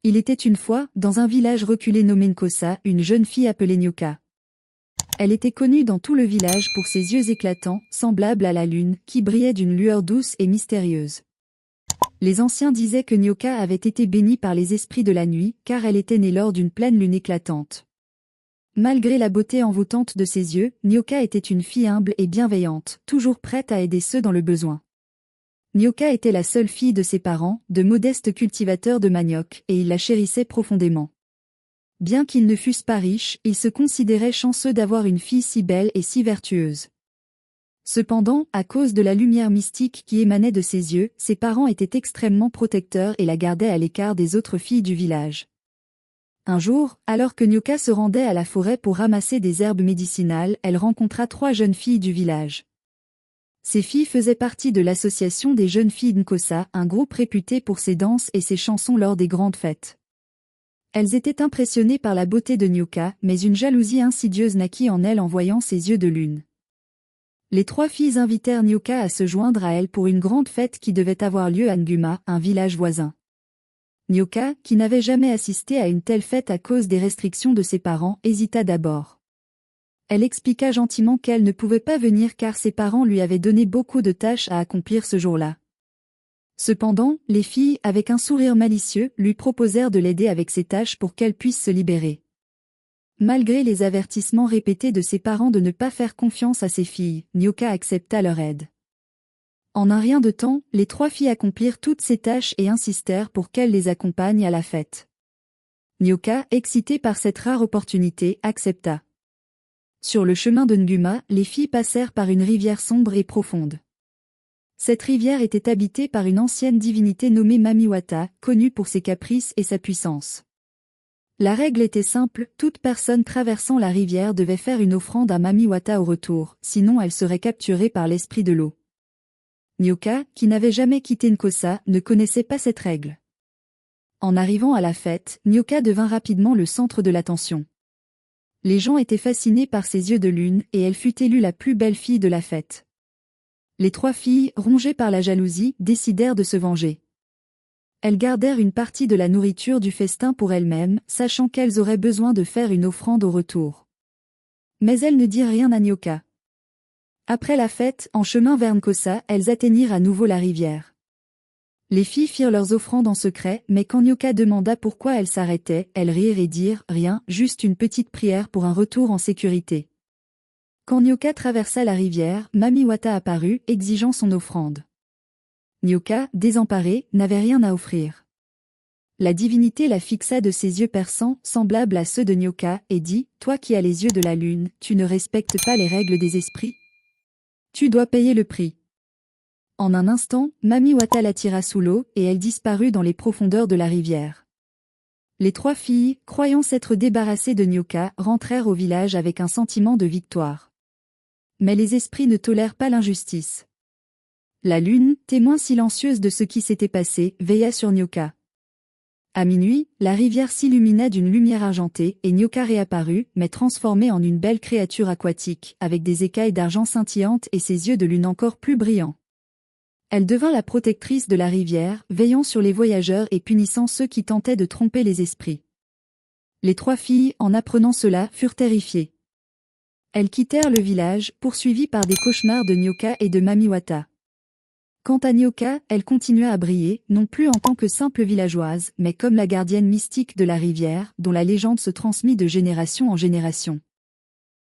Il était une fois, dans un village reculé nommé Nkosa, une jeune fille appelée Nyoka. Elle était connue dans tout le village pour ses yeux éclatants, semblables à la lune, qui brillaient d'une lueur douce et mystérieuse. Les anciens disaient que Nyoka avait été bénie par les esprits de la nuit, car elle était née lors d'une pleine lune éclatante. Malgré la beauté envoûtante de ses yeux, Nyoka était une fille humble et bienveillante, toujours prête à aider ceux dans le besoin. Nyoka était la seule fille de ses parents, de modestes cultivateurs de manioc, et ils la chérissaient profondément. Bien qu'ils ne fussent pas riches, ils se considéraient chanceux d'avoir une fille si belle et si vertueuse. Cependant, à cause de la lumière mystique qui émanait de ses yeux, ses parents étaient extrêmement protecteurs et la gardaient à l'écart des autres filles du village. Un jour, alors que Nyoka se rendait à la forêt pour ramasser des herbes médicinales, elle rencontra 3 jeunes filles du village. Ces filles faisaient partie de l'association des jeunes filles Nkosa, un groupe réputé pour ses danses et ses chansons lors des grandes fêtes. Elles étaient impressionnées par la beauté de Nyoka, mais une jalousie insidieuse naquit en elles en voyant ses yeux de lune. Les 3 filles invitèrent Nyoka à se joindre à elles pour une grande fête qui devait avoir lieu à Nguma, un village voisin. Nyoka, qui n'avait jamais assisté à une telle fête à cause des restrictions de ses parents, hésita d'abord. Elle expliqua gentiment qu'elle ne pouvait pas venir car ses parents lui avaient donné beaucoup de tâches à accomplir ce jour-là. Cependant, les filles, avec un sourire malicieux, lui proposèrent de l'aider avec ses tâches pour qu'elle puisse se libérer. Malgré les avertissements répétés de ses parents de ne pas faire confiance à ses filles, Nyoka accepta leur aide. En un rien de temps, les 3 filles accomplirent toutes ces tâches et insistèrent pour qu'elle les accompagne à la fête. Nyoka, excitée par cette rare opportunité, accepta. Sur le chemin de Nguma, les filles passèrent par une rivière sombre et profonde. Cette rivière était habitée par une ancienne divinité nommée Mamiwata, connue pour ses caprices et sa puissance. La règle était simple, toute personne traversant la rivière devait faire une offrande à Mamiwata au retour, sinon elle serait capturée par l'esprit de l'eau. Nyoka, qui n'avait jamais quitté Nkosa, ne connaissait pas cette règle. En arrivant à la fête, Nyoka devint rapidement le centre de l'attention. Les gens étaient fascinés par ses yeux de lune et elle fut élue la plus belle fille de la fête. Les 3 filles, rongées par la jalousie, décidèrent de se venger. Elles gardèrent une partie de la nourriture du festin pour elles-mêmes, sachant qu'elles auraient besoin de faire une offrande au retour. Mais elles ne dirent rien à Nyoka. Après la fête, en chemin vers Nkosa, elles atteignirent à nouveau la rivière. Les filles firent leurs offrandes en secret, mais quand Nyoka demanda pourquoi elles s'arrêtaient, elles rirent et dirent « Rien, juste une petite prière pour un retour en sécurité ». Quand Nyoka traversa la rivière, Mamiwata apparut, exigeant son offrande. Nyoka, désemparée, n'avait rien à offrir. La divinité la fixa de ses yeux perçants, semblables à ceux de Nyoka, et dit « Toi qui as les yeux de la lune, tu ne respectes pas les règles des esprits ? Tu dois payer le prix. » En un instant, Mamiwata la tira sous l'eau, et elle disparut dans les profondeurs de la rivière. Les 3 filles, croyant s'être débarrassées de Nyoka, rentrèrent au village avec un sentiment de victoire. Mais les esprits ne tolèrent pas l'injustice. La lune, témoin silencieuse de ce qui s'était passé, veilla sur Nyoka. À minuit, la rivière s'illumina d'une lumière argentée et Nyoka réapparut, mais transformée en une belle créature aquatique, avec des écailles d'argent scintillantes et ses yeux de lune encore plus brillants. Elle devint la protectrice de la rivière, veillant sur les voyageurs et punissant ceux qui tentaient de tromper les esprits. Les 3 filles, en apprenant cela, furent terrifiées. Elles quittèrent le village, poursuivies par des cauchemars de Nyoka et de Mamiwata. Quant à Nyoka, elle continua à briller, non plus en tant que simple villageoise, mais comme la gardienne mystique de la rivière, dont la légende se transmit de génération en génération.